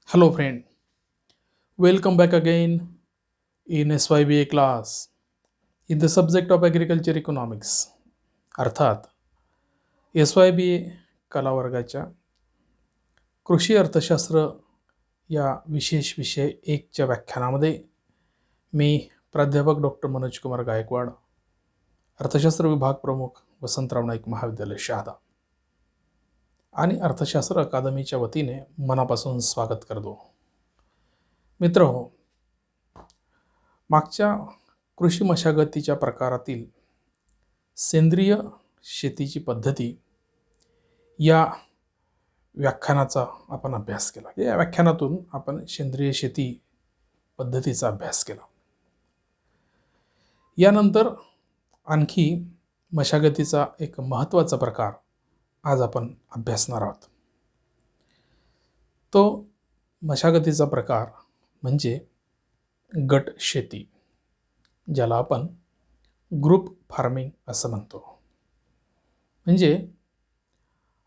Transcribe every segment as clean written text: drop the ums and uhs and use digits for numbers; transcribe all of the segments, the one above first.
Hello, friend. Welcome back again in SYBA class in the subject of agriculture economics. अर्थात SYBA कला वर्गाच्या कृषी अर्थशास्त्र या विशेष विषय 1च्या व्याख्यानामध्ये मी प्राध्यापक डॉक्टर मनोज कुमार गायकवाड, अर्थशास्त्र विभाग प्रमुख वसंतराव नाईक महाविद्यालय शहादा आणि अर्थशास्त्र अकादमीच्या वतीने मनापासून स्वागत करतो. मित्रहो, मागच्या कृषी मशागतीच्या प्रकारातील सेंद्रिय शेतीची पद्धती या व्याख्यानाचा आपण अभ्यास केला. या व्याख्यानातून आपण सेंद्रिय शेती पद्धतीचा अभ्यास केला. यानंतर आणखी मशागतीचा एक महत्त्वाचा प्रकार आज आपण अभ्यासणार आहोत. तो मशागतीचा प्रकार म्हणजे गट शेती, ज्याला आपण ग्रुप फार्मिंग असं म्हणतो. म्हणजे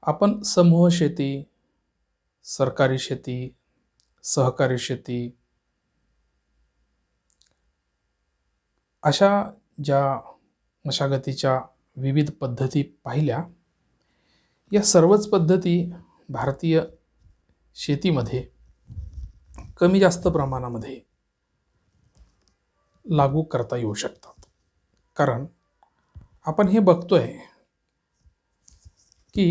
आपण समूह शेती, सरकारी शेती, सहकारी शेती अशा ज्या मशागतीच्या विविध पद्धती पाहिल्या, या सर्वच पद्धती भारतीय शेतीमध्ये कमी जास्त प्रमाणामध्ये लागू करता येऊ शकतात. कारण आपण हे बघतोय की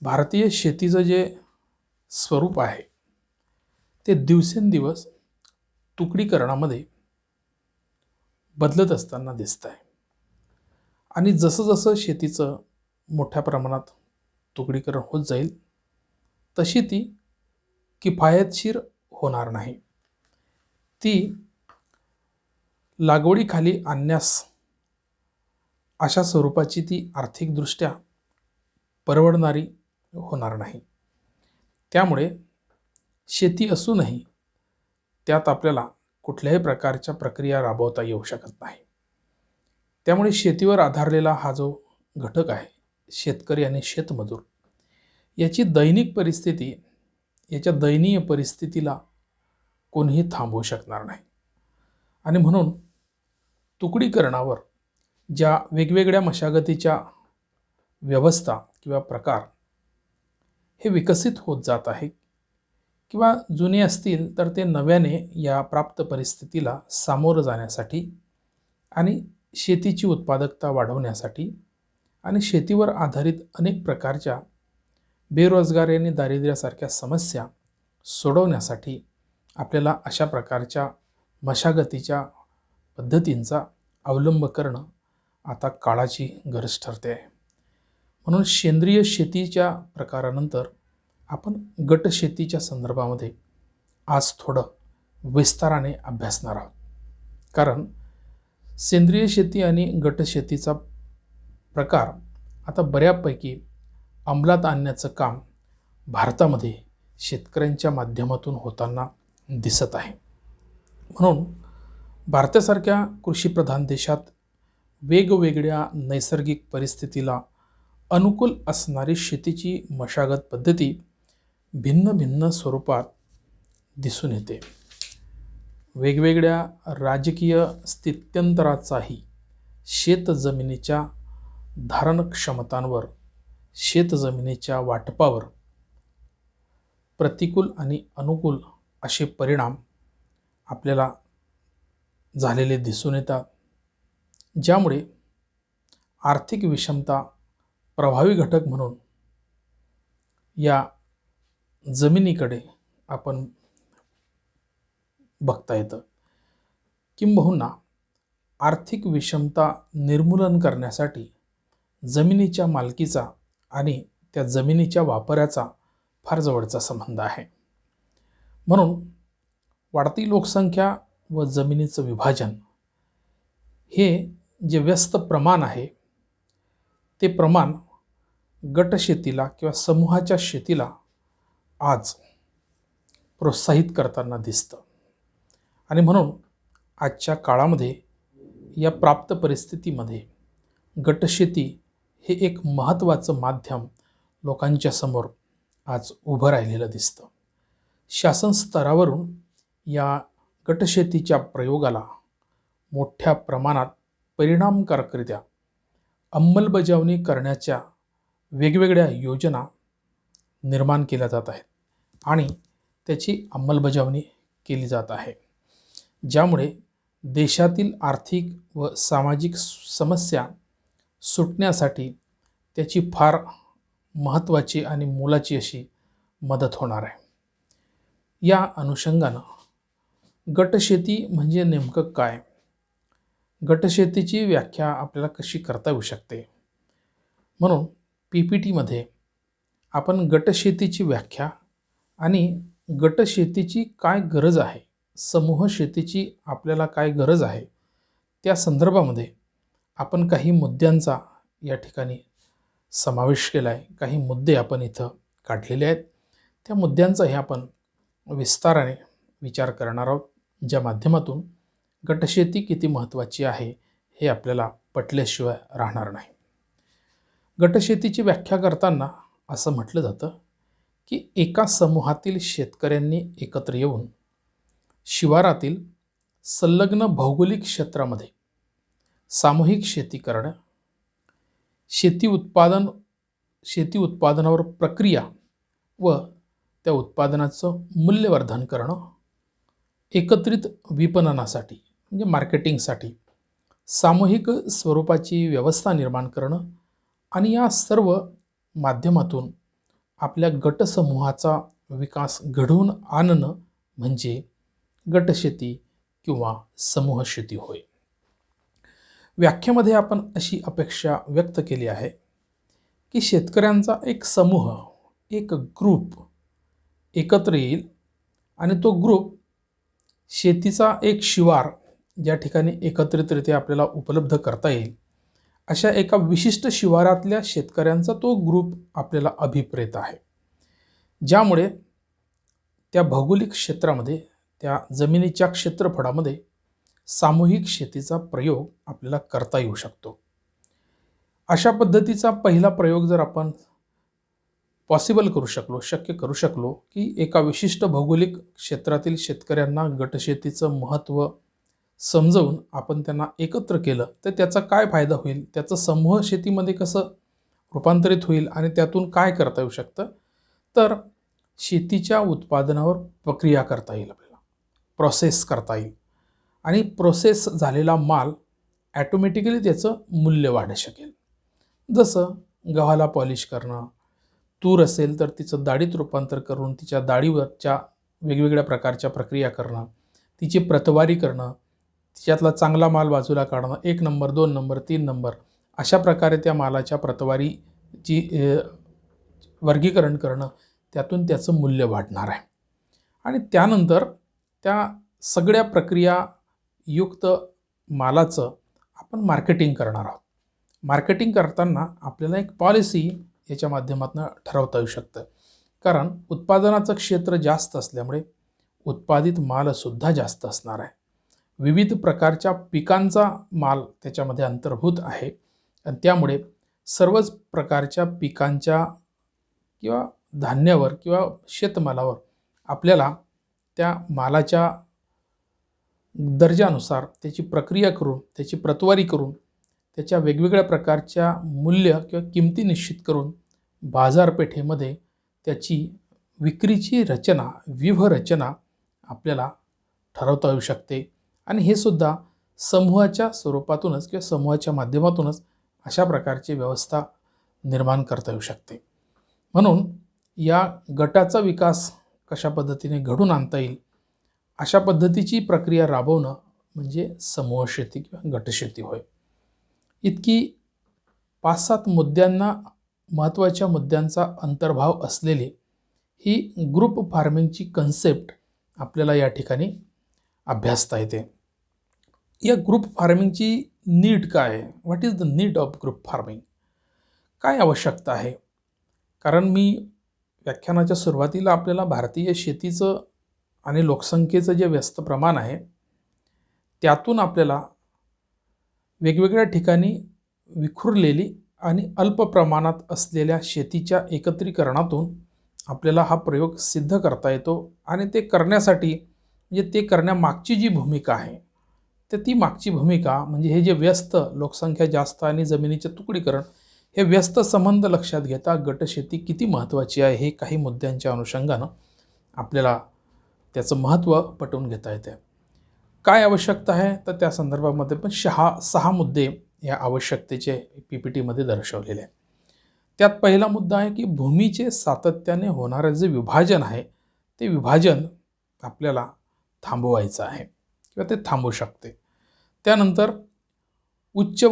भारतीय शेतीचं जे स्वरूप आहे ते दिवसेंदिवस तुकडीकरणामध्ये बदलत असताना दिसत आहे. आणि जसं जसं शेतीचं मोठ्या प्रमाणात तुकडीकरण होत जाईल तशी ती किफायतशीर होणार नाही. ती लागवडीखाली आणण्यास अशा स्वरूपाची ती आर्थिकदृष्ट्या परवडणारी होणार नाही. त्यामुळे शेती असूनही त्यात आपल्याला कुठल्याही प्रकारच्या प्रक्रिया राबवता येऊ शकत नाही. त्यामुळे शेतीवर आधारलेला हा जो घटक आहे, शेतकरी आणि शेतमजूर, याची दैनिक परिस्थिती, याच्या दयनीय परिस्थितीला कोणीही थांबवू शकणार नाही. आणि म्हणून तुकडीकरणावर ज्या वेगवेगळ्या मशागतीच्या व्यवस्था किंवा प्रकार हे विकसित होत जात आहे, किंवा जुने असतील तर ते नव्याने या प्राप्त परिस्थितीला सामोरं जाण्यासाठी आणि शेतीची उत्पादकता वाढवण्यासाठी आणि शेतीवर आधारित अनेक प्रकारच्या बेरोजगारी आणि दारिद्र्यासारख्या समस्या सोडवण्यासाठी आपल्याला अशा प्रकारच्या मशागतीच्या पद्धतींचा अवलंब करणं आता काळाची गरज ठरते आहे. म्हणून सेंद्रिय शेतीच्या प्रकारानंतर आपण गट शेतीच्या संदर्भामध्ये आज थोडं विस्ताराने अभ्यासणार आहोत. कारण सेंद्रिय शेती आणि गट शेतीचा प्रकार आता बऱ्यापैकी अंमलात आणण्याचं काम भारतामध्ये शेतकऱ्यांच्या माध्यमातून होताना दिसत आहे. म्हणून भारतासारख्या कृषीप्रधान देशात वेगवेगळ्या नैसर्गिक परिस्थितीला अनुकूल असणारी शेतीची मशागत पद्धती भिन्न भिन्न स्वरूपात दिसून येते. वेगवेगळ्या राजकीय स्थित्यंतराचाही शेतजमिनीच्या धारण क्षमतांवर, शेतजमिनीच्या वाटपावर प्रतिकूल आणि अनुकूल असे परिणाम आपल्याला झालेले दिसून येतात, ज्यामुळे आर्थिक विषमता प्रभावी घटक म्हणून या जमिनीकडे आपण बघता येतं. किंबहुना आर्थिक विषमता निर्मूलन करण्यासाठी जमिनीच्या मालकीचा आणि त्या जमिनीच्या वापराचा फार जवळचा संबंध आहे. म्हणून वाढती लोकसंख्या व जमिनीचं विभाजन हे जे व्यस्त प्रमाण आहे, ते प्रमाण गटशेतीला किंवा समूहाच्या शेतीला आज प्रोत्साहित करताना दिसतं. आणि म्हणून आजच्या काळामध्ये या प्राप्त परिस्थितीमध्ये गटशेती हे एक महत्त्वाचं माध्यम लोकांच्या समोर आज उभं राहिलेलं दिसतं. शासन स्तरावरून या गटशेतीच्या प्रयोगाला मोठ्या प्रमाणात परिणामकारकरित्या अंमलबजावणी करण्याच्या वेगवेगळ्या योजना निर्माण केल्या जात आहेत आणि त्याची अंमलबजावणी केली जात आहे, ज्यामुळे देशातील आर्थिक व सामाजिक समस्या सुटण्यासाठी त्याची फार महत्त्वाची आणि मोलाची अशी मदत होणार आहे. या अनुषंगानं गटशेती म्हणजे नेमकं काय, गटशेतीची व्याख्या आपल्याला कशी करता येऊ शकते, म्हणून PPTमध्ये आपण गटशेतीची व्याख्या आणि गटशेतीची काय गरज आहे, समूह शेतीची आपल्याला काय गरज आहे, त्या संदर्भामध्ये आपण काही मुद्द्यांचा या ठिकाणी समावेश केला आहे. काही मुद्दे आपण इथं काढलेले आहेत. त्या मुद्द्यांचाही आपण विस्ताराने विचार करणार आहोत, ज्या माध्यमातून गटशेती किती महत्त्वाची आहे हे आपल्याला पटल्याशिवाय राहणार नाही. गटशेतीची व्याख्या करताना असं म्हटलं जातं की एका समूहातील शेतकऱ्यांनी एकत्र येऊन शिवारातील संलग्न भौगोलिक क्षेत्रामध्ये सामूहिक शेती करणं, शेती उत्पादनावर प्रक्रिया व त्या उत्पादनाचं मूल्यवर्धन करणं, एकत्रित विपणनासाठी म्हणजे मार्केटिंगसाठी सामूहिक स्वरूपाची व्यवस्था निर्माण करणं आणि या सर्व माध्यमातून आपल्या गटसमूहाचा विकास घडवून आणणं म्हणजे गटशेती किंवा समूह शेती होय. व्याख्येमध्ये आपण अशी अपेक्षा व्यक्त केली आहे की शेतकऱ्यांचा एक समूह, एक ग्रुप एकत्र येईल आणि तो ग्रुप शेतीचा एक शिवार ज्या ठिकाणी एकत्रितरित्या आपल्याला उपलब्ध करता येईल अशा एका विशिष्ट शिवारातल्या शेतकऱ्यांचा तो ग्रुप आपल्याला अभिप्रेत आहे, ज्यामुळे त्या भौगोलिक क्षेत्रामध्ये, त्या जमिनीच्या क्षेत्रफळामध्ये सामूहिक शेतीचा प्रयोग आपल्याला करता येऊ शकतो. अशा पद्धतीचा पहिला प्रयोग जर आपण शक्य करू शकलो की एका विशिष्ट भौगोलिक क्षेत्रातील शेतकऱ्यांना गटशेतीचं महत्त्व समजवून आपण त्यांना एकत्र केलं तर त्याचा काय फायदा होईल, त्याचं समूह शेतीमध्ये कसं रूपांतरित होईल आणि त्यातून काय करता येऊ शकतं, तर शेतीच्या उत्पादनावर प्रक्रिया करता येईल, आपल्याला प्रोसेस करता येईल आणि प्रोसेस झालेला माल ॲटोमॅटिकली त्याचं मूल्य वाढू शकेल. जसं गव्हाला पॉलिश करणं, तूर असेल तर तिचं डाळीत रूपांतर करून तिच्या डाळीवरच्या वेगवेगळ्या प्रकारच्या प्रक्रिया करणं, तिची प्रतवारी करणं, तिच्यातला चांगला माल बाजूला काढणं, 1 नंबर 2 नंबर 3 नंबर अशा प्रकारे त्या मालाच्या प्रतवारीची वर्गीकरण करणं, त्यातून त्याचं मूल्य वाढणार आहे. आणि त्यानंतर त्या सगळ्या प्रक्रियायुक्त मालाचं आपण मार्केटिंग करणार आहोत. मार्केटिंग करताना आपल्याला एक पॉलिसी याच्या माध्यमातून ठरवता येऊ शकतं, कारण उत्पादनाचं क्षेत्र जास्त असल्यामुळे उत्पादित मालसुद्धा जास्त असणार आहे. विविध प्रकारच्या पिकांचा माल त्याच्यामध्ये अंतर्भूत आहे आणि त्यामुळे सर्वच प्रकारच्या पिकांच्या किंवा धान्यावर किंवा शेतमालावर आपल्याला त्या मालाच्या दर्जानुसार त्याची प्रक्रिया करून, त्याची प्रतवारी करून, त्याच्या वेगवेगळ्या प्रकारच्या मूल्य किंवा किमती निश्चित करून बाजारपेठेमध्ये त्याची विक्रीची रचना, व्यूहरचना आपल्याला ठरवता येऊ शकते. आणि हे सुद्धा समूहाच्या स्वरूपातूनच किंवा समूहाच्या माध्यमातूनच अशा प्रकारची व्यवस्था निर्माण करता येऊ शकते. म्हणून या गटाचा विकास कशा पद्धतीने घडून आणता येईल अशा पद्धतीची प्रक्रिया राबवणं म्हणजे समूह शेती किंवा गटशेती होय. इतकी 5-7 मुद्द्यांना, महत्त्वाच्या मुद्द्यांचा अंतर्भाव असलेली ही ग्रुप फार्मिंगची कन्सेप्ट आपल्याला या ठिकाणी अभ्यासता येते. या ग्रुप फार्मिंगची नीड काय आहे? What is the need of group farming? काय आवश्यकता आहे? कारण मी व्याख्यानाच्या सुरुवातीला आपल्याला भारतीय शेतीचं आणि लोकसंख्येचं जे व्यस्त प्रमाण आहे त्यातून आपल्याला वेगवेगळ्या ठिकाणी विखुरलेली आणि अल्प प्रमाणात असलेल्या शेतीच्या एकत्रीकरणातून आपल्याला हा प्रयोग सिद्ध करता येतो आणि ते करण्यासाठी म्हणजे ते करण्यामागची जी भूमिका आहे तर ती मागची भूमिका म्हणजे हे जे व्यस्त लोकसंख्या जास्त आणि जमिनीचे तुकडीकरण हे व्यस्त संबंध लक्षात घेता गटशेती किती महत्त्वाची आहे हे काही मुद्द्यांच्या अनुषंगानं आपल्याला त्याचं महत्त्व पटवून घेता येते. काय आवश्यकता आहे तर त्या संदर्भामध्ये पण 6 मुद्दे या आवश्यकतेचे PPTमध्ये दर्शवलेले आहे. त्यात पहिला मुद्दा आहे की भूमीचे सातत्याने होणारे जे विभाजन आहे ते विभाजन आपल्याला थांबवायचं आहे किंवा ते थांबू शकते. त्यानंतर उच्च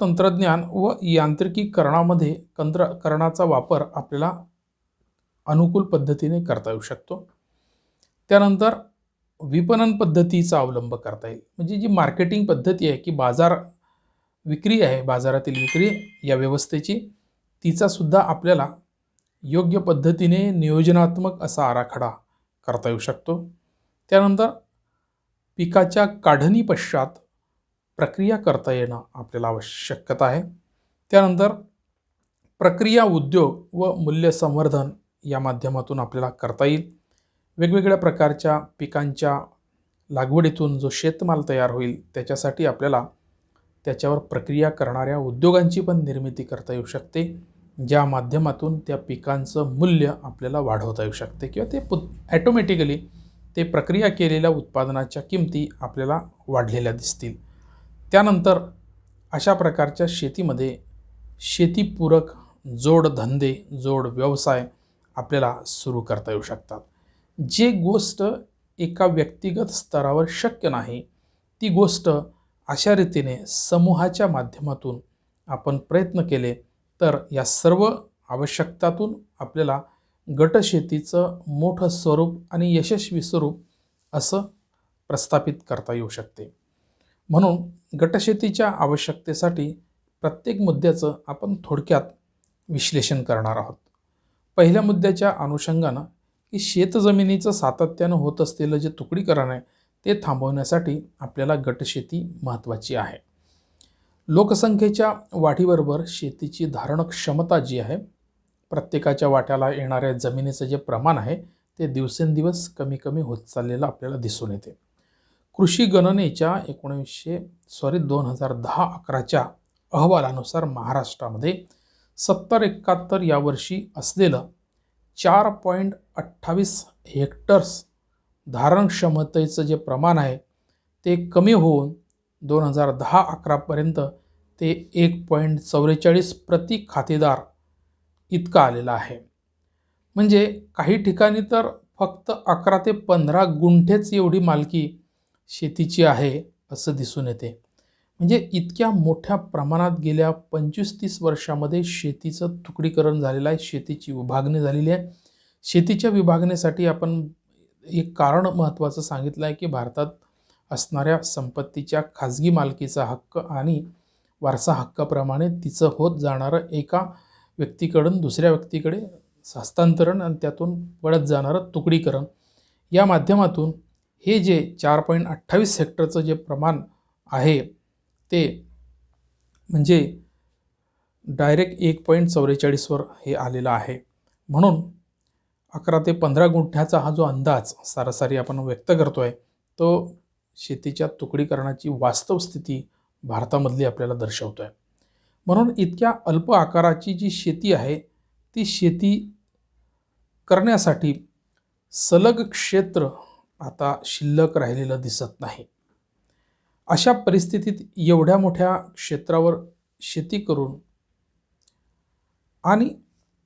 तंत्रज्ञान व यांत्रिकीकरणामध्ये तंत्रकरणाचा वापर आपल्याला अनुकूल पद्धतीने करता येऊ शकतो. त्यानंतर विपणन पद्धतीचा अवलंब करता येईल. म्हणजे जी मार्केटिंग पद्धती आहे की विक्री आहे, बाजारातील विक्री या व्यवस्थेची तिचा सुद्धा आपल्याला योग्य पद्धतीने नियोजनात्मक असा आराखडा करता येऊ शकतो. त्यानंतर पिकाच्या काढणी पश्चात प्रक्रिया करता येणं आपल्याला आवश्यकता आहे. त्यानंतर प्रक्रिया उद्योग व मूल्य संवर्धन या माध्यमातून आपल्याला करता येईल. वेगवेगळ्या प्रकारच्या पिकांच्या लागवडीतून जो शेतमाल तयार होईल त्याच्यासाठी आपल्याला त्याच्यावर प्रक्रिया करणाऱ्या उद्योगांची पण निर्मिती करता येऊ शकते, ज्या माध्यमातून त्या पिकांचं मूल्य आपल्याला वाढवता येऊ शकते किंवा ते ॲटोमॅटिकली ते प्रक्रिया केलेल्या उत्पादनाच्या किमती आपल्याला वाढलेल्या दिसतील. त्यानंतर अशा प्रकारच्या शेतीमध्ये शेतीपूरक जोडधंदे जोड व्यवसाय आपल्याला सुरू करता येऊ शकतात. जे गोष्ट एका व्यक्तिगत स्तरावर शक्य नाही ती गोष्ट अशा रीतीने समूहाच्या माध्यमातून आपण प्रयत्न केले तर या सर्व आवश्यकतातून आपल्याला गटशेतीचं मोठं स्वरूप आणि यशस्वी स्वरूप असं प्रस्थापित करता येऊ शकते. म्हणून गटशेतीच्या आवश्यकतेसाठी प्रत्येक मुद्द्याचं आपण थोडक्यात विश्लेषण करणार आहोत. पहिल्या मुद्द्याच्या अनुषंगानं की शेतजमिनीचं सातत्यानं होत असलेलं जे तुकडीकरण आहे ते थांबवण्यासाठी आपल्याला गटशेती महत्त्वाची आहे. लोकसंख्येच्या वाढीबरोबर शेतीची धारण क्षमता जी आहे प्रत्येकाच्या वाट्याला येणाऱ्या जमिनीचं जे प्रमाण आहे ते दिवसेंदिवस कमी कमी होत चाललेलं आपल्याला दिसून येते. कृषी गणनेच्या 2010-11च्या अहवालानुसार महाराष्ट्रामध्ये 70-71 यावर्षी असलेलं 4.28 हेक्टर्स धारण क्षमतेचं जे प्रमाण आहे ते कमी होऊन 2010-11पर्यंत ते 1.44 प्रति खातेदार इतकं आलेलं आहे. म्हणजे काही ठिकाणी तर फक्त 11 ते 15 गुंठेच एवढी मालकी शेतीची आहे असं दिसून येते. म्हणजे इतक्या मोठ्या प्रमाणात गेल्या 25-30 वर्षामध्ये शेतीचं तुकडीकरण झालेलं आहे, शेतीची विभागणी झालेली आहे. शेतीच्या विभागणीसाठी आपण एक कारण महत्त्वाचं सांगितलं आहे की भारतात असणाऱ्या संपत्तीच्या खाजगी मालकीचा हक्क आणि वारसा हक्काप्रमाणे तिचं होत जाणारं एका व्यक्तीकडून दुसऱ्या व्यक्तीकडे हस्तांतरण आणि त्यातून पडत जाणारं तुकडीकरण या माध्यमातून हे जे 4.28 हेक्टरचं जे प्रमाण आहे ते म्हणजे डायरेक्ट 1.44 वर हे आलेलं आहे. म्हणून 11 ते 15 गुंठ्याचा हा जो अंदाज सरासरी आपण व्यक्त करतोय तो शेतीच्या तुकडीकरणाची वास्तव स्थिती भारतामधली आपल्याला दर्शवतोय. म्हणून इतक्या अल्प आकाराची जी शेती आहे ती शेती करण्यासाठी सलग क्षेत्र आता शिल्लक राहिलेलं दिसत नाही. अशा परिस्थितीत एवढ्या मोठ्या क्षेत्रावर शेती करून आणि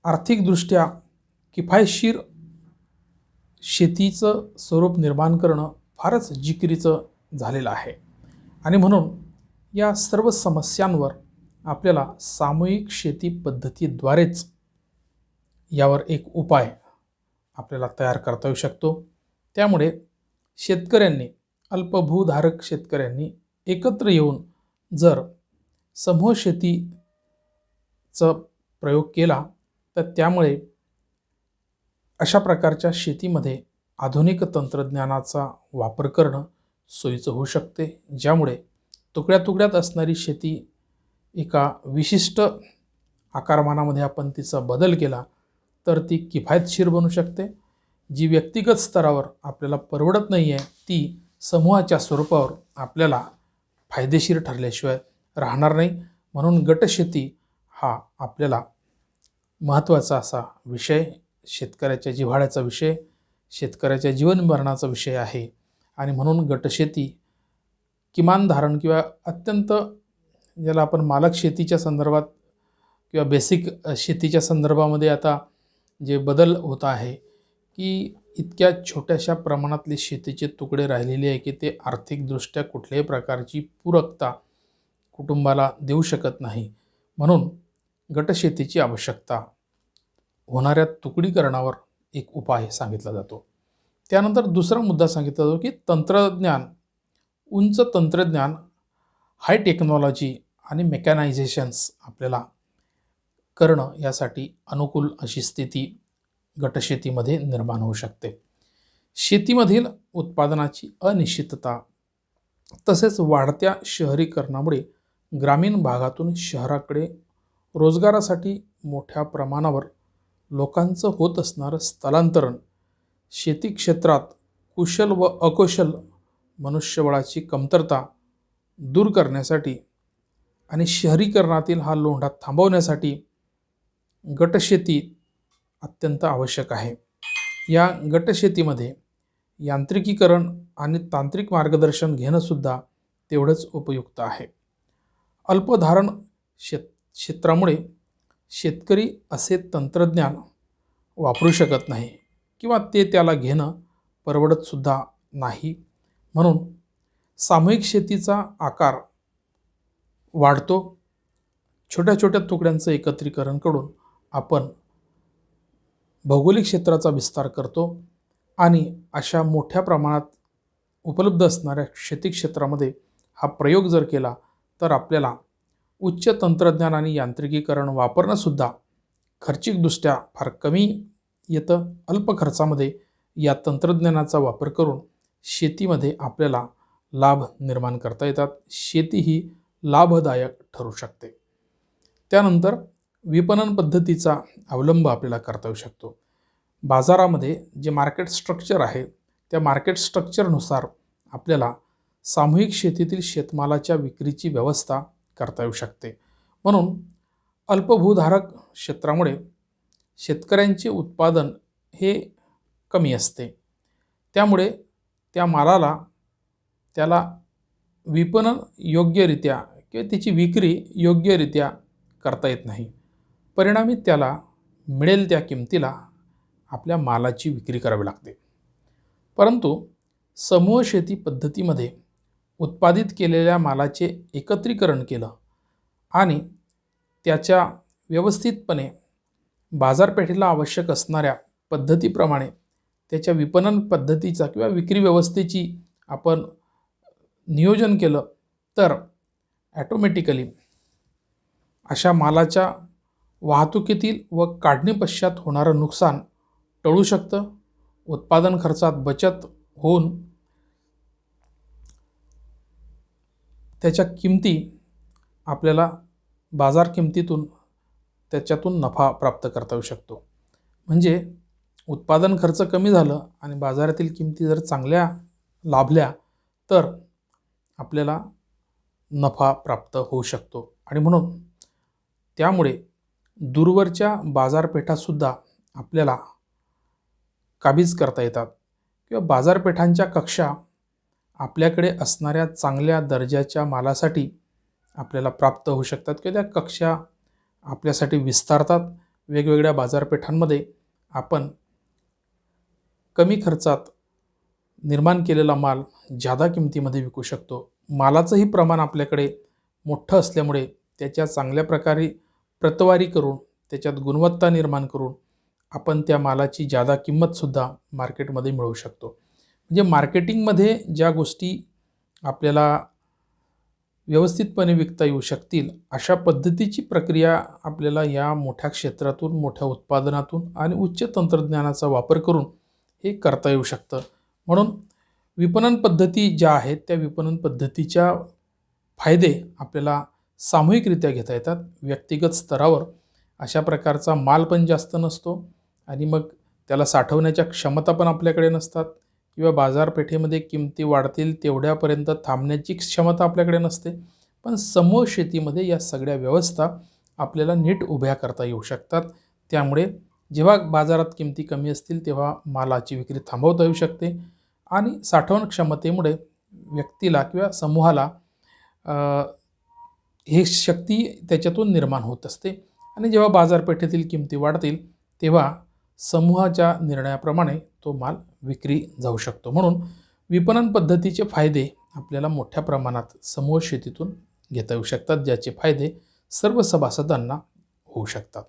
आर्थिकदृष्ट्या किफायतशीर शेतीचं स्वरूप निर्माण करणं फारच जिकिरीचं झालेलं आहे. आणि म्हणून या सर्व समस्यांवर आपल्याला सामूहिक शेती पद्धतीद्वारेच यावर एक उपाय आपल्याला तयार करता येऊ शकतो. त्यामुळे शेतकऱ्यांनी अल्पभूधारक शेतकऱ्यांनी एकत्र येऊन जर समूह शेतीचा प्रयोग केला तर त्यामुळे अशा प्रकारच्या शेतीमध्ये आधुनिक तंत्रज्ञानाचा वापर करणं सोयीचं होऊ शकते, ज्यामुळे तुकड्या तुकड्यात असणारी शेती एका विशिष्ट आकारमानामध्ये आपण तिचा बदल केला तर ती किफायतशीर बनू शकते. जी व्यक्तिगत स्तरावर आपल्याला परवडत नाही आहे ती समूहाच्या स्वरूपावर आपल्याला फायदेशीर ठरल्याशिवाय राहणार नाही. म्हणून गटशेती हा आपल्याला महत्त्वाचा असा विषय, शेतकऱ्याच्या जिव्हाळ्याचा विषय, शेतकऱ्याच्या जीवनमरणाचा विषय आहे. आणि म्हणून गटशेती किमान धारण किंवा अत्यंत ज्याला आपण मालक शेतीच्या संदर्भात किंवा बेसिक शेतीच्या संदर्भामध्ये आता जे बदल होत आहे की इतक्या छोट्याशा प्रमाणातले शेतीचे तुकडे राहिलेले आहे की ते आर्थिकदृष्ट्या कुठल्याही प्रकारची पूरकता कुटुंबाला देऊ शकत नाही. म्हणून गटशेतीची आवश्यकता होणाऱ्या तुकडीकरणावर एक उपाय सांगितला जातो. त्यानंतर दुसरा मुद्दा सांगितला जातो की तंत्रज्ञान, उंच तंत्रज्ञान, हाय टेक्नॉलॉजी आणि मेकॅनायझेशन्स आपल्याला करणं यासाठी अनुकूल अशी स्थिती गटशेतीमध्ये निर्माण होऊ शकते. शेतीमधील उत्पादनाची अनिश्चितता तसेच वाढत्या शहरीकरणामुळे ग्रामीण भागातून शहराकडे रोजगारासाठी मोठ्या प्रमाणावर लोकांचं होत असणारं स्थलांतरण, शेती क्षेत्रात कुशल व अकुशल मनुष्यबळाची कमतरता दूर करण्यासाठी आणि शहरीकरणातील हा लोंढा थांबवण्यासाठी गटशेती अत्यंत आवश्यक आहे. या गटशेतीमध्ये यांत्रिकीकरण आणि तांत्रिक मार्गदर्शन घेणंसुद्धा तेवढंच उपयुक्त आहे. अल्पधारण क्षेत्रामुळे शेतकरी असे तंत्रज्ञान वापरू शकत नाही किंवा ते त्याला घेणं परवडतसुद्धा नाही. म्हणून सामूहिक शेतीचा आकार वाढतो. छोट्या छोट्या तुकड्यांचं एकत्रीकरण करून आपण भौगोलिक क्षेत्राचा विस्तार करतो आणि अशा मोठ्या प्रमाणात उपलब्ध असणाऱ्या शेती क्षेत्रामध्ये हा प्रयोग जर केला तर आपल्याला उच्च तंत्रज्ञान आणि यांत्रिकीकरण वापरणंसुद्धा खर्चिकदृष्ट्या फार कमी येतं. अल्प खर्चामध्ये या तंत्रज्ञानाचा वापर करून शेतीमध्ये आपल्याला लाभ निर्माण करता येतात. शेती ही लाभदायक ठरू शकते. त्यानंतर विपणन पद्धतीचा अवलंब आपल्याला करता येऊ शकतो. बाजारामध्ये जे मार्केट स्ट्रक्चर आहे त्या मार्केट स्ट्रक्चरनुसार आपल्याला सामूहिक शेतीतील शेतमालाच्या विक्रीची व्यवस्था करता येऊ शकते. म्हणून अल्पभूधारक क्षेत्रामुळे शेतकऱ्यांचे उत्पादन हे कमी असते. त्यामुळे त्या मालाला त्याला विपणन योग्यरित्या किंवा त्याची विक्री योग्यरित्या करता येत नाही. परिणामी त्याला मिळेल त्या किमतीला आपल्या मालाची विक्री करावी लागते. परंतु समूह शेती पद्धतीमध्ये उत्पादित केलेल्या मालाचे एकत्रीकरण केलं आणि त्याच्या व्यवस्थितपणे बाजारपेठेला आवश्यक असणाऱ्या पद्धतीप्रमाणे त्याच्या विपणन पद्धतीचा किंवा विक्री व्यवस्थेची आपण नियोजन केलं तर ॲटोमॅटिकली अशा मालाच्या वाहतुकीतील व काढणी पश्चात होणारं नुकसान टळू शकतं. उत्पादन खर्चात बचत होऊन त्याच्या किमती आपल्याला बाजार किमतीतून त्याच्यातून नफा प्राप्त करता येऊ शकतो. म्हणजे उत्पादन खर्च कमी झालं आणि बाजारातील किमती जर चांगल्या लाभल्या तर आपल्याला नफा प्राप्त होऊ शकतो. आणि म्हणून त्यामुळे दूरवरच्या बाजारपेठासुद्धा आपल्याला काबीज करता येतात किंवा बाजारपेठांच्या कक्षा आपल्याकडे असणाऱ्या चांगल्या दर्जाच्या मालासाठी आपल्याला प्राप्त होऊ शकतात किंवा त्या कक्षा आपल्यासाठी विस्तारतात. वेगवेगळ्या बाजारपेठांमध्ये आपण कमी खर्चात निर्माण केलेला माल जादा किमतीमध्ये विकू शकतो. मालाचंही प्रमाण आपल्याकडे मोठं असल्यामुळे त्याच्या चांगल्या प्रकारे प्रतवारी करून त्याच्यात गुणवत्ता निर्माण करून आपण त्या मालाची जादा किंमतसुद्धा मार्केटमध्ये मिळवू शकतो. म्हणजे मार्केटिंगमध्ये ज्या गोष्टी आपल्याला व्यवस्थितपणे विकता येऊ शकतील अशा पद्धतीची प्रक्रिया आपल्याला या मोठ्या क्षेत्रातून, मोठ्या उत्पादनातून आणि उच्च तंत्रज्ञानाचा वापर करून हे करता येऊ शकतं. म्हणून विपणन पद्धती ज्या आहेत त्या विपणन पद्धतीच्या फायदे आपल्याला सामूहिकरित्या घेता येतात. व्यक्तिगत स्तरावर अशा प्रकारचा माल पण जास्त नसतो आणि मग त्याला साठवण्याच्या क्षमता पण आपल्याकडे नसतात किंवा बाजारपेठेमध्ये किमती वाढतील तेवढ्यापर्यंत थांबण्याची क्षमता आपल्याकडे नसते. पण समूह शेतीमध्ये या सगळ्या व्यवस्था आपल्याला नीट उभ्या करता येऊ शकतात. त्यामुळे जेव्हा बाजारात किमती कमी असतील तेव्हा मालाची विक्री थांबवता येऊ शकते आणि साठवण क्षमतेमुळे व्यक्तीला किंवा समूहाला ही शक्ती त्याच्यातून निर्माण होत असते आणि जेव्हा बाजारपेठेतील किमती वाढतील तेव्हा समूहाच्या निर्णयाप्रमाणे तो माल विक्री जाऊ शकतो. म्हणून विपणन पद्धतीचे फायदे आपल्याला मोठ्या प्रमाणात समूह शेतीतून घेता येऊ शकतात, ज्याचे फायदे सर्व सभासदांना होऊ शकतात.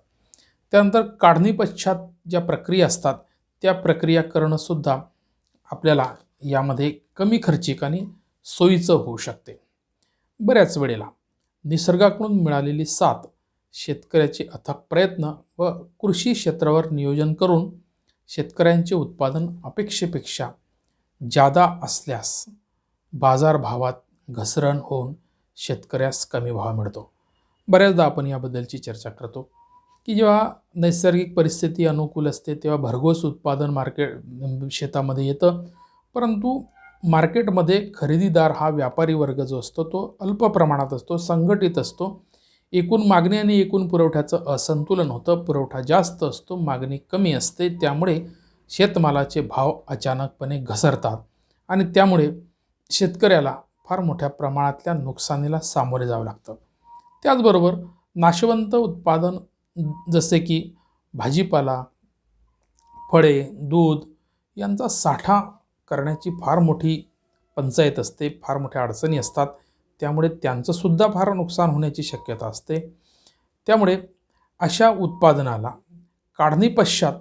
त्यानंतर काढणी पश्चात ज्या प्रक्रिया असतात त्या प्रक्रिया करणंसुद्धा आपल्याला यामध्ये कमी खर्चिक आणि सोयीचं होऊ शकते. बऱ्याच वेळेला निसर्गाकडून मिळालेली साथ, शेतकऱ्याचे अथक प्रयत्न व कृषी क्षेत्रावर नियोजन करून शेतकऱ्यांचे उत्पादन अपेक्षेपेक्षा जादा असल्यास बाजारभावात घसरण होऊन शेतकऱ्यास कमी भाव मिळतो. बऱ्याचदा आपण याबद्दलची चर्चा करतो की जेव्हा नैसर्गिक परिस्थिती अनुकूल असते तेव्हा भरघोस उत्पादन शेतामध्ये येतं, परंतु मार्केटमध्ये खरेदीदार हा व्यापारी वर्ग जो असतो तो अल्प प्रमाणात असतो, संघटित असतो. एकूण मागणी आणि एकूण पुरवठ्याचं असंतुलन होतं. पुरवठा जास्त असतो, मागणी कमी असते. त्यामुळे शेतमालाचे भाव अचानकपणे घसरतात आणि त्यामुळे शेतकऱ्याला फार मोठ्या प्रमाणातल्या नुकसानीला सामोरे जावं लागतं. त्याचबरोबर नाशवंत उत्पादन जसे की भाजीपाला, फळे, दूध यांचा साठा करण्याची फार मोठी पंचायत असते, फार मोठ्या अडचणी असतात. त्यामुळे त्यांचंसुद्धा फार नुकसान होण्याची शक्यता असते. त्यामुळे अशा उत्पादनाला काढणी पश्चात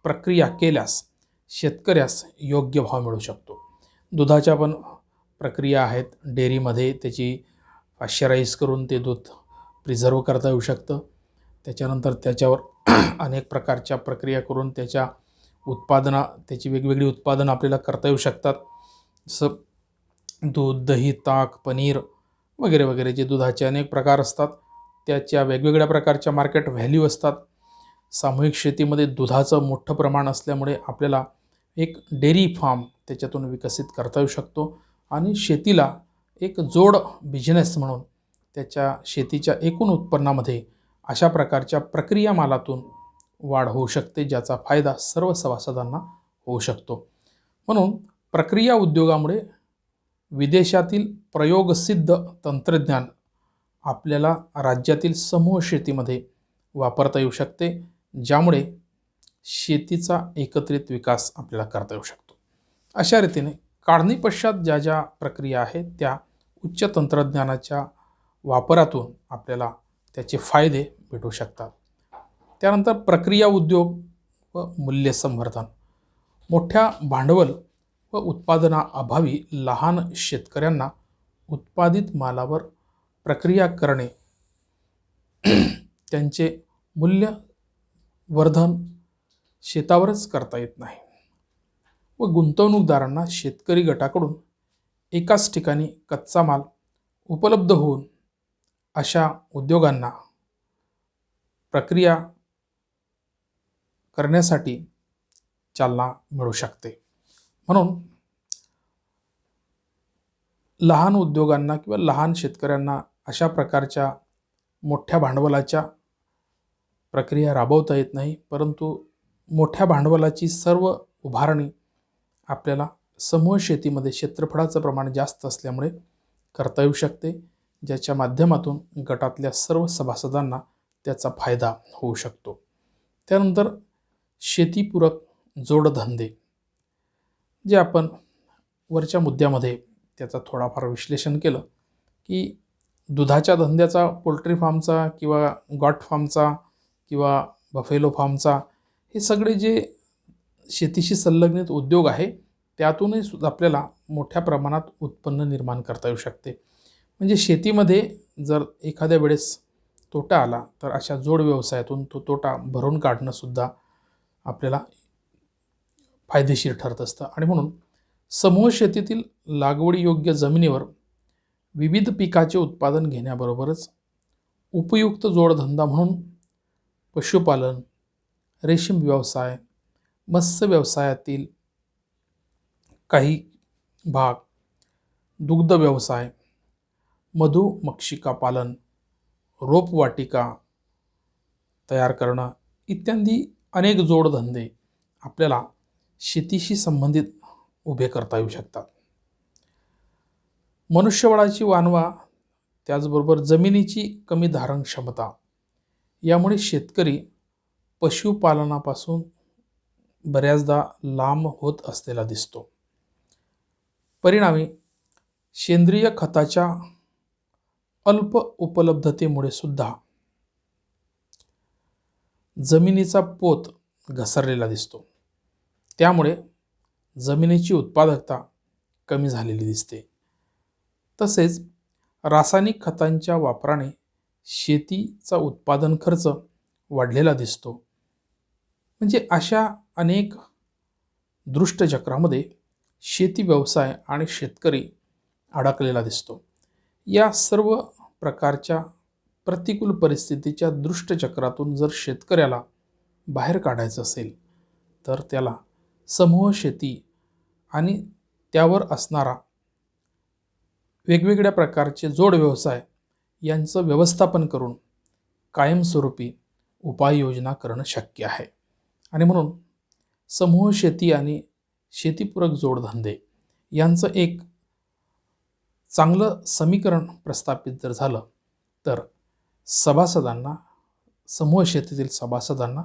प्रक्रिया केल्यास शेतकऱ्यास योग्य भाव मिळू शकतो. दुधाच्या पण प्रक्रिया आहेत. डेअरीमध्ये त्याची पाश्चराईज करून ते दूध प्रिझर्व करता येऊ शकतं. त्याच्यानंतर त्याच्यावर अनेक प्रकारच्या प्रक्रिया करून त्याची वेगवेगळी उत्पादनं आपल्याला करता येऊ शकतात. जसं दूध, दही, ताक, पनीर वगैरे वगैरे जे दुधाचे अनेक प्रकार असतात त्याच्या वेगवेगळ्या प्रकारच्या मार्केट व्हॅल्यू असतात. सामूहिक शेतीमध्ये दुधाचं मोठं प्रमाण असल्यामुळे आपल्याला एक डेअरी फार्म त्याच्यातून विकसित करता येऊ शकतो आणि शेतीला एक जोड बिझनेस म्हणून त्याच्या शेतीच्या एकूण उत्पन्नामध्ये अशा प्रकारच्या प्रक्रिया मालातून वाढ होऊ शकते, ज्याचा फायदा सर्व सभासदांना होऊ शकतो. म्हणून प्रक्रिया उद्योगामुळे विदेशातील प्रयोगसिद्ध तंत्रज्ञान आपल्याला राज्यातील समूह शेतीमध्ये वापरता येऊ शकते, ज्यामुळे शेतीचा एकत्रित विकास आपल्याला करता येऊ शकतो. अशा रीतीने काढणी पश्चात ज्या ज्या प्रक्रिया आहेत त्या उच्च तंत्रज्ञानाच्या वापरातून आपल्याला त्याचे फायदे भेटू शकतात. त्यानंतर प्रक्रिया उद्योग व मूल्यसंवर्धन. मोठ्या भांडवल व उत्पादनाअभावी लहान शेतकऱ्यांना उत्पादित मालावर प्रक्रिया करणे, त्यांचे मूल्यवर्धन शेतावरच करता येत नाही व गुंतवणूकदारांना शेतकरी गटाकडून एकाच ठिकाणी कच्चा माल उपलब्ध होऊन अशा उद्योगांना प्रक्रिया करण्यासाठी चालना मिळू शकते. म्हणून लहान उद्योगांना किंवा लहान शेतकऱ्यांना अशा प्रकारच्या मोठ्या भांडवलाच्या प्रक्रिया राबवता येत नाही, परंतु मोठ्या भांडवलाची सर्व उभारणी आपल्याला समूह शेतीमध्ये क्षेत्रफळाचं प्रमाण जास्त असल्यामुळे करता येऊ शकते, ज्याच्या माध्यमातून गटातल्या सर्व सभासदांना त्याचा फायदा होऊ शकतो. त्यानंतर शेतीपूरक जोडधंदे, जे आपण वरच्या मुद्द्यामध्ये त्याचा थोडाफार विश्लेषण केलं की दुधाच्या धंद्याचा, पोल्ट्री फार्मचा किंवा गॉट फार्मचा किंवा बफेलो फार्मचा, हे सगळे जे शेतीशी संलग्नित उद्योग आहे त्यातूनही आपल्याला मोठ्या प्रमाणात उत्पन्न निर्माण करता येऊ शकते. म्हणजे शेतीमध्ये जर एखाद्या वेळेस तोटा आला तर अशा जोड व्यवसायातून तो तोटा भरून काढणंसुद्धा आपल्याला फायदेशीर ठरत असतं. आणि म्हणून समूह शेतीतील लागवडीयोग्य जमिनीवर विविध पिकाचे उत्पादन घेण्याबरोबरच उपयुक्त जोडधंदा म्हणून पशुपालन, रेशीम व्यवसाय, मत्स्य व्यवसायातील काही भाग, दुग्ध व्यवसाय, मधुमक्षिका पालन, रोपवाटिका तयार करणं इत्यादी अनेक जोडधंदे आपल्याला शेतीशी संबंधित उभे करता येऊ शकतात. मनुष्यबळाची वानवा, त्याचबरोबर जमिनीची कमी धारण क्षमता यामुळे शेतकरी पशुपालनापासून बऱ्याचदा लांब होत असलेला दिसतो. परिणामी सेंद्रिय खताच्या अल्प उपलब्धतेमुळे सुद्धा जमिनीचा पोत घसरलेला दिसतो. त्यामुळे जमिनीची उत्पादकता कमी झालेली दिसते. तसेच रासायनिक खतांच्या वापराने शेतीचा उत्पादन खर्च वाढलेला दिसतो. म्हणजे अशा अनेक दृष्टचक्रामध्ये शेती व्यवसाय आणि शेतकरी अडकलेला दिसतो. या सर्व प्रकारच्या प्रतिकूल परिस्थितीच्या दृष्टचक्रातून जर शेतकऱ्याला बाहेर काढायचं असेल तर त्याला समूह शेती आणि त्यावर असणारा वेगवेगळ्या प्रकारचे जोड व्यवसाय यांचं व्यवस्थापन करून कायमस्वरूपी उपाययोजना करणं शक्य आहे. आणि म्हणून समूह शेती आणि शेतीपूरक जोडधंदे यांचं एक चांगलं समीकरण प्रस्थापित जर झालं तर सभासदांना, समूह शेतीतील सभासदांना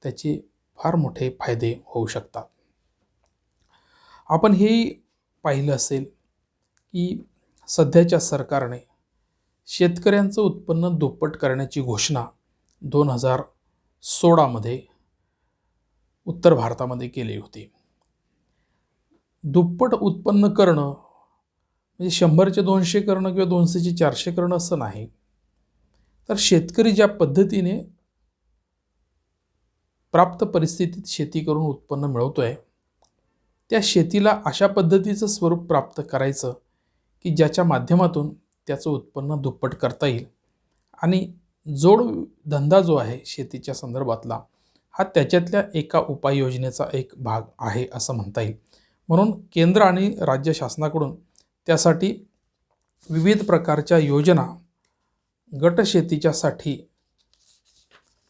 त्याचे फार मोठे फायदे होऊ शकतात. आपण हेही पाहिलं असेल की सध्याच्या सरकारने शेतकऱ्यांचं उत्पन्न दुप्पट करण्याची घोषणा 2016 उत्तर भारतामध्ये केली होती. दुप्पट उत्पन्न करणं म्हणजे 100चे 200 करणं किंवा 200चे 400 करणं असं नाही, तर शेतकरी ज्या पद्धतीने प्राप्त परिस्थितीत शेती करून उत्पन्न मिळवतोय त्या शेतीला अशा पद्धतीचं स्वरूप प्राप्त करायचं की ज्याच्या माध्यमातून त्याचं उत्पन्न दुप्पट करता येईल. आणि जोड धंदा जो आहे शेतीच्या संदर्भातला हा त्याच्यातल्या एका उपाययोजनेचा एक भाग आहे असं म्हणता येईल. म्हणून केंद्र आणि राज्य शासनाकडून त्यासाठी विविध प्रकारच्या योजना गट शेतीच्यासाठी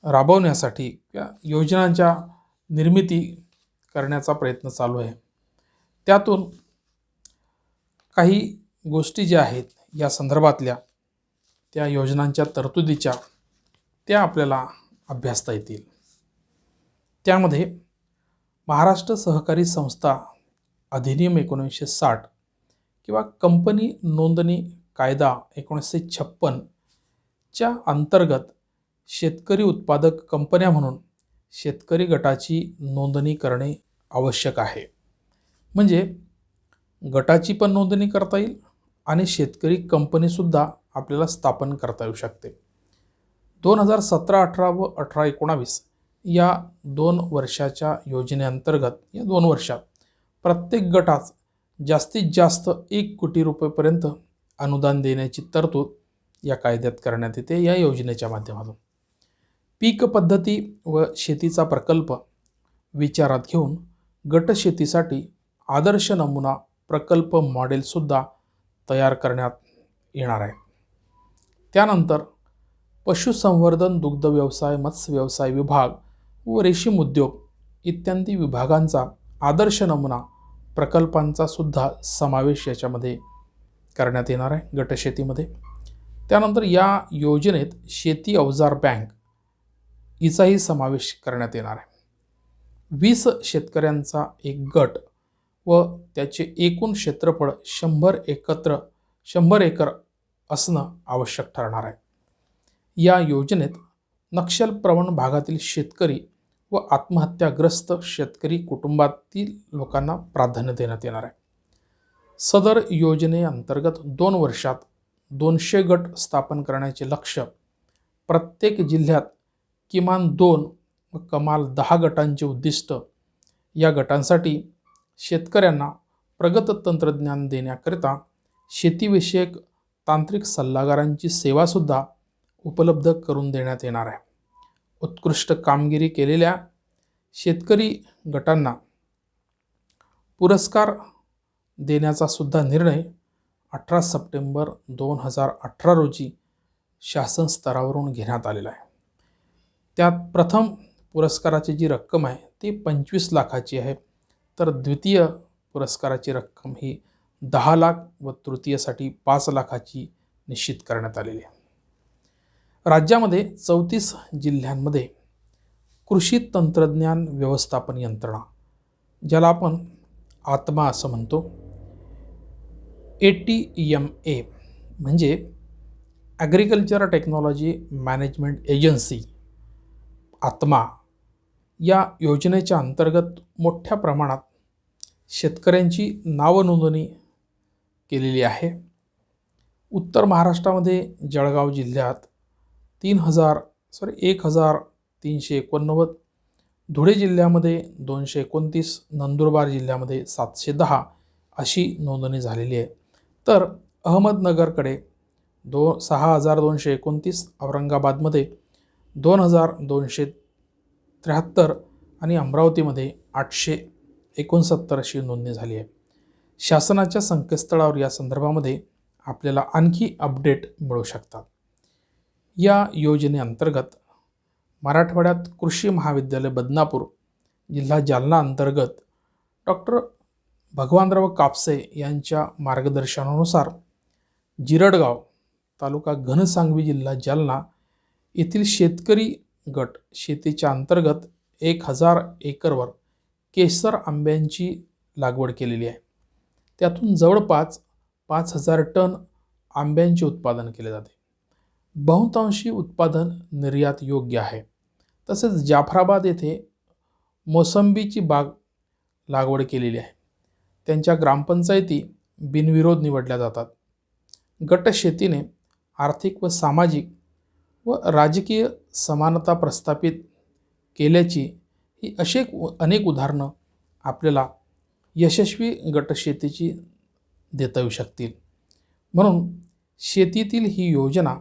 राबवण्यासाठी या योजनांच्या निर्मिती करण्याचा प्रयत्न चालू आहे. त्यातून काही गोष्टी ज्या आहेत या संदर्भातल्या त्या योजनांच्या तरतुदीच्या त्या आपल्याला अभ्यासता येतील. त्यामध्ये महाराष्ट्र सहकारी संस्था अधिनियम 1960 किंवा कंपनी नोंदणी कायदा 1956 च्या अंतर्गत शेतकरी उत्पादक कंपन्या म्हणून शेतकरी गटाची नोंदणी करणे आवश्यक आहे. म्हणजे गटाची पण नोंदणी करता येईल आणि शेतकरी कंपनीसुद्धा आपल्याला स्थापन करता येऊ शकते. 2017-18 व 18-19 या 2 वर्षाच्या योजनेअंतर्गत या 2 वर्षात प्रत्येक गटास जास्तीत जास्त 1 कोटी रुपयेपर्यंत अनुदान देण्याची तरतूद या कायद्यात करण्यात येते. या योजनेच्या माध्यमातून पीक पद्धती व शेतीचा प्रकल्प विचारात घेऊन गट शेतीसाठी आदर्श नमुना प्रकल्प मॉडेलसुद्धा तयार करण्यात येणार आहे. त्यानंतर पशुसंवर्धन, दुग्ध व्यवसाय, मत्स्य व्यवसाय विभाग व रेशीम उद्योग इत्यादी विभागांचा आदर्श नमुना प्रकल्पांचा सुद्धा समावेश याच्यामध्ये करण्यात येणार आहे गटशेतीमध्ये. त्यानंतर या योजनेत शेती अवजार बँक हिचाही समावेश करण्यात येणार आहे. 20 शेतकऱ्यांचा एक गट व त्याचे एकूण क्षेत्रफळ 100 एकर असणं आवश्यक ठरणार आहे. या योजनेत नक्षलप्रवण भागातील शेतकरी व आत्महत्याग्रस्त शेतकरी कुटुंबातील लोकांना प्राधान्य देण्यात येणार आहे. सदर योजनेअंतर्गत 2 वर्षात 200 गट स्थापन करण्याचे लक्ष्य, प्रत्येक जिल्ह्यात किमान 2 व कमाल 10 गटांचे उद्दिष्ट, या गटांसाठी शेतकऱ्यांना प्रगत तंत्रज्ञान देण्याकरिता शेतीविषयक तांत्रिक सल्लागारांची सेवासुद्धा उपलब्ध करून देण्यात येणार आहे. उत्कृष्ट कामगिरी केलेल्या शेतकरी गटांना पुरस्कार देण्याचा सुद्धा निर्णय 18 सप्टेंबर 2018 रोजी शासन स्तरावरून घेण्यात आलेला आहे. त्यात प्रथम पुरस्काराची जी रक्कम आहे ती 25 लाखाची आहे, तर द्वितीय पुरस्काराची रक्कम ही 10 लाख व तृतीयसाठी 5 लाखाची निश्चित करण्यात आलेली आहे. राज्यामध्ये 34 जिल्ह्यांमध्ये कृषी तंत्रज्ञान व्यवस्थापन यंत्रणा, ज्याला आपण आत्मा असं म्हणतो, ATMA म्हणजे ॲग्रिकल्चर टेक्नॉलॉजी मॅनेजमेंट एजन्सी, आत्मा, या योजनेच्या अंतर्गत मोठ्या प्रमाणात शेतकऱ्यांची नावनोंदणी केलेली आहे. उत्तर महाराष्ट्रामध्ये जळगाव जिल्ह्यात 1389, धुळे जिल्ह्यामध्ये 229, नंदुरबार जिल्ह्यामध्ये 710 अशी नोंदणी झालेली आहे. तर अहमदनगरकडे 6229, औरंगाबादमध्ये 2273 आणि अमरावतीमध्ये 869 अशी नोंदणी झाली आहे. शासनाच्या संकेतस्थळावर या संदर्भामध्ये आपल्याला आणखी अपडेट मिळू शकतात. या योजनेअंतर्गत मराठवाड्यात कृषी महाविद्यालय बदनापूर, जिल्हा जालना अंतर्गत डॉक्टर भगवानराव कापसे यांच्या मार्गदर्शनानुसार जिरडगाव, तालुका घनसांगवी, जिल्हा जालना येथील शेतकरी गट शेतीच्या अंतर्गत 1000 एकरवर केसर आंब्यांची लागवड केलेली आहे. त्यातून जवळपास 5000 टन आंब्यांचे उत्पादन केले जाते. बहुतांशी उत्पादन निर्यात योग्य आहे. तसेच जाफराबाद येथे मोसंबीची बाग लागवड केलेली आहे. त्यांच्या ग्रामपंचायती बिनविरोध निवडल्या जातात. गट शेतीने आर्थिक व सामाजिक व राजकीय समानता प्रस्थापित केल्याची ही अनेक उदाहरणं आपल्याला यशस्वी गट शेतीची देता येऊ शकतील. म्हणून शेतीतील ही योजना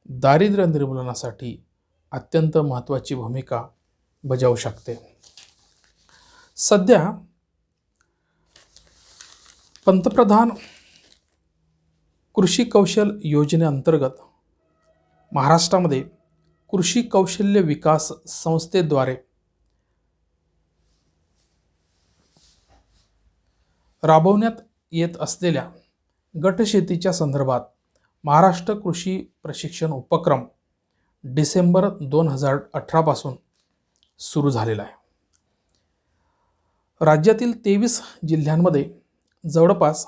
दारिद्र्य निर्मूलनासाठी अत्यंत महत्त्वाची भूमिका बजावू शकते. सध्या पंतप्रधान कृषी कौशल योजनेअंतर्गत महाराष्ट्रामध्ये कृषी कौशल्य विकास संस्थेद्वारे राबवण्यात येत असलेल्या गटशेतीच्या संदर्भात महाराष्ट्र कृषी प्रशिक्षण उपक्रम डिसेंबर 2018 पासून सुरू झालेला आहे. राज्यातील 23 जिल्ह्यांमध्ये जवळपास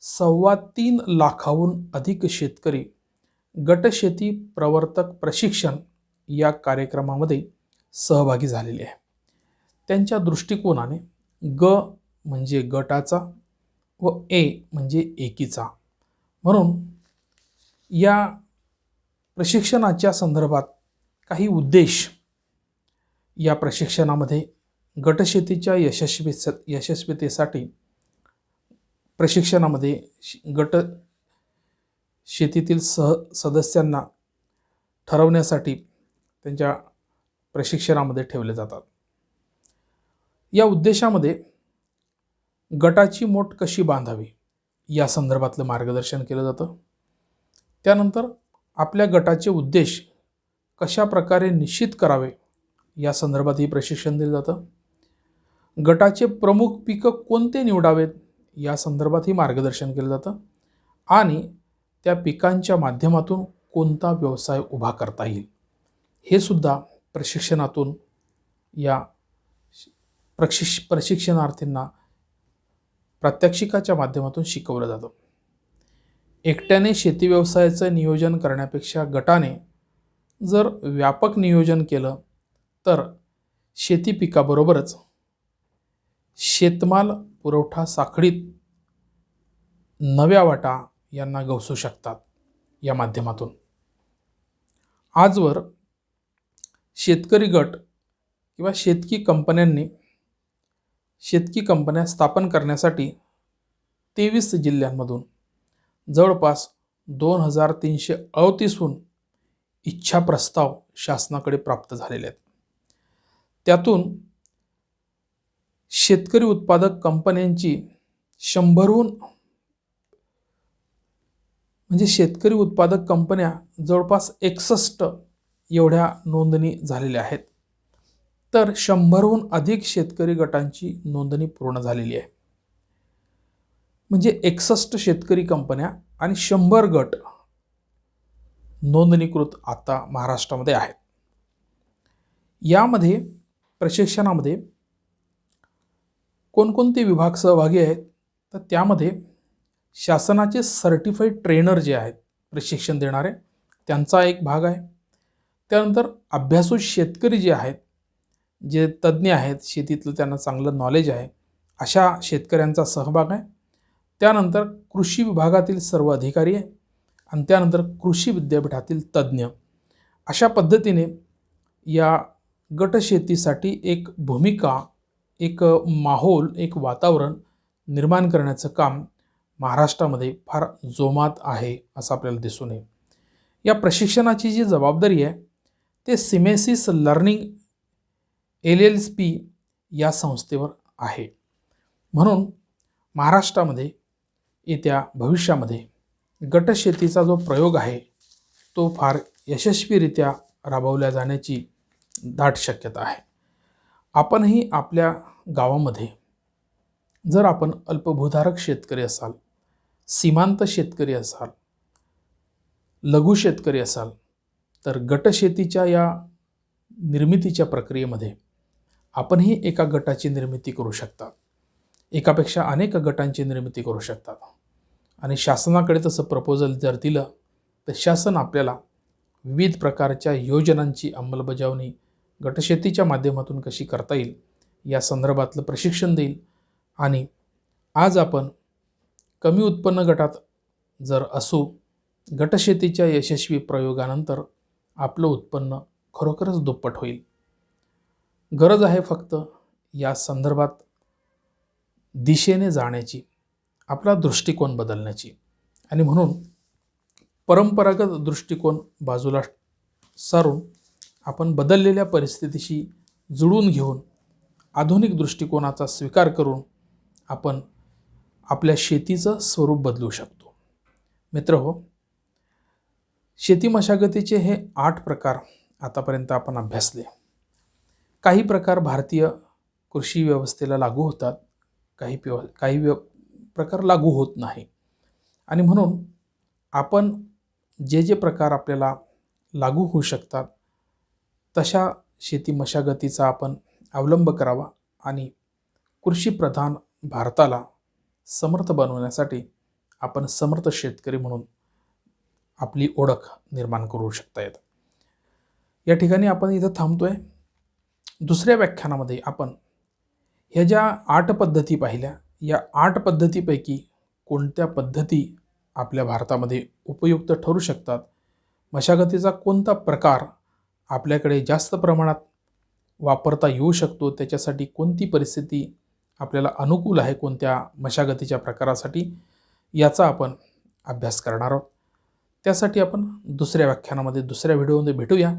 3.25 लाखाहून अधिक शेतकरी गटशेती प्रवर्तक प्रशिक्षण या कार्यक्रमामध्ये सहभागी झालेले आहे. त्यांच्या दृष्टिकोनाने ग म्हणजे गटाचा व ए म्हणजे एकीचा म्हणून या प्रशिक्षणाच्या संदर्भात काही उद्देश या प्रशिक्षणामध्ये गटशेतीच्या यशस्वीतेसाठी प्रशिक्षणामध्ये गट शेतीतील सदस्यांना ठरवण्यासाठी त्यांच्या प्रशिक्षणामध्ये ठेवले जातात. या उद्देशामध्ये गटाची मोट कशी बांधावी या संदर्भातलं मार्गदर्शन केलं जातं. त्यानंतर आपल्या गटाचे उद्देश कशा प्रकारे निश्चित करावे या संदर्भातही प्रशिक्षण दिलं जातं. गटाचे प्रमुख पिकं कोणते निवडावेत या संदर्भातही मार्गदर्शन केलं जातं आणि त्या पिकांच्या माध्यमातून कोणता व्यवसाय उभा करता येईल हे सुद्धा प्रशिक्षणातून या प्रशिक्षणार्थींना प्रात्यक्षिकाच्या माध्यमातून शिकवलं जातं. एकट्याने शेती व्यवसायाचं नियोजन करण्यापेक्षा गटाने जर व्यापक नियोजन केलं तर शेती पिकाबरोबरच शेतमाल पुरवठा साखळीत नव्या वाटा यांना गवसू शकतात. या माध्यमातून आजवर शेतकरी गट किंवा शेतकी कंपन्या स्थापन करण्यासाठी 23 जिल्ह्यांमधून जवळपास 2338हून इच्छा प्रस्ताव शासनाकडे प्राप्त झालेले आहेत. त्यातून शेतकरी उत्पादक कंपन्यांची 100हून म्हणजे शेतकरी उत्पादक कंपन्या जवळपास 61 एवढ्या नोंदणी झालेल्या आहेत. तर 100हून अधिक शेतकरी गटांची नोंदणी पूर्ण झालेली आहे. म्हणजे 61 शेतकरी कंपन्या आणि 100 गट नोंदणीकृत आता महाराष्ट्रामध्ये आहेत. यामध्ये प्रशिक्षणामध्ये कोणकोणते विभाग सहभागी आहेत, तर त्यामध्ये शासनाचे सर्टिफाईड ट्रेनर जे आहेत प्रशिक्षण देणारे त्यांचा एक भाग आहे. त्यानंतर अभ्यासू शेतकरी जे आहेत, जे तज्ज्ञ आहेत, शेतीतलं त्यांना चांगलं नॉलेज आहे, अशा शेतकऱ्यांचा सहभाग आहे. त्यानंतर कृषी विभागातील सर्व अधिकारी आहे आणि त्यानंतर कृषी विद्यापीठातील तज्ज्ञ. अशा पद्धतीने या गटशेतीसाठी एक भूमिका, एक माहोल, एक वातावरण निर्माण करण्याचं काम महाराष्ट्रामध्ये फार जोमात आहे असं आपल्याला दिसून येईल. या प्रशिक्षणाची जी जबाबदारी आहे ते सिमेसिस लर्निंग LLP या संस्थेवर आहे. म्हणून महाराष्ट्रामध्ये येत्या भविष्यामध्ये गटशेतीचा जो प्रयोग आहे तो फार यशस्वीरित्या राबवल्या जाण्याची दाट शक्यता आहे. आपणही आपल्या गावामध्ये जर आपण अल्पभूधारक शेतकरी असाल, सीमांत शेतकरी असाल, लघु शेतकरी असाल, तर गटशेतीच्या या निर्मितीच्या प्रक्रियेमध्ये आपणही एका गटाची निर्मिती करू शकता, एकापेक्षा अनेक गटांची निर्मिती करू शकतात. आणि शासनाकडे तसं प्रपोजल जर दिलं तर शासन आपल्याला विविध प्रकारच्या योजनांची अंमलबजावणी गटशेतीच्या माध्यमातून कशी करता येईल या संदर्भातलं प्रशिक्षण देईल. आणि आज आपण कमी उत्पन्न गटात जर असू, गटशेतीच्या यशस्वी प्रयोगानंतर आपलं उत्पन्न खरोखरच दुप्पट होईल. गरज आहे फक्त या संदर्भात दिशेने जाण्याची, आपला दृष्टिकोन बदलण्याची. आणि म्हणून परंपरागत दृष्टिकोन बाजूला सारून आपण बदललेल्या परिस्थितीशी जुळून घेऊन आधुनिक दृष्टिकोनाचा स्वीकार करून आपण आपल्या शेतीचं स्वरूप बदलू शकतो. मित्रहो, शेती मशागतीचे हे 8 प्रकार आतापर्यंत आपण अभ्यासले. काही प्रकार भारतीय कृषी व्यवस्थेला लागू होतात, काही प्रकार लागू होत नाही. आणि म्हणून आपण जे प्रकार आपल्याला लागू होऊ शकतात तशा शेती मशागतीचा आपण अवलंब करावा आणि कृषीप्रधान भारताला समर्थ बनवण्यासाठी आपण समर्थ शेतकरी म्हणून आपली ओळख निर्माण करू शकता येतं. या ठिकाणी आपण इथं थांबतोय. दुसऱ्या व्याख्यानामध्ये आपण ह्या ज्या 8 पद्धती पाहिल्या, या 8 पद्धतीपैकी कोणत्या पद्धती आपल्या भारतामध्ये उपयुक्त ठरू शकतात, मशागतीचा कोणता प्रकार आपल्याकडे जास्त प्रमाणात वापरता येऊ शकतो, त्याच्यासाठी कोणती परिस्थिती आपल्याला अनुकूल आहे कोणत्या मशागतीच्या प्रकारासाठी, याचा आपण अभ्यास करणार आहोत. त्यासाठी आपण दुसऱ्या व्याख्यानामध्ये दुसऱ्या व्हिडिओमध्ये भेटूया.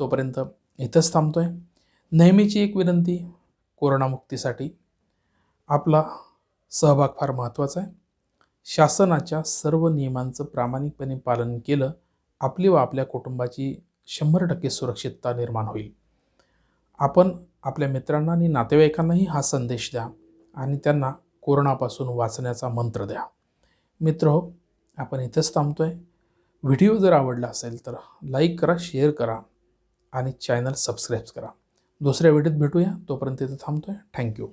तोपर्यंत इथंच थांबतोय. नेहमीची एक विनंती, कोरोनामुक्तीसाठी आपला सहभाग फार महत्त्वाचा आहे. शासनाच्या सर्व नियमांचं प्रामाणिकपणे पालन केलं, आपली व आपल्या कुटुंबाची 100% सुरक्षितता निर्माण होईल. आपण आपल्या मित्रांना आणि नातेवाईकांनाही हा संदेश द्या आणि त्यांना कोरोनापासून वाचण्याचा मंत्र द्या. मित्रहो, आपण इथंच थांबतोय. व्हिडिओ जर आवडला असेल तर लाईक करा, शेअर करा आणि चॅनल सबस्क्राईब करा. दुसऱ्या व्हिडिओत भेटूया. तोपर्यंत इथं थांबतोय. थँक्यू.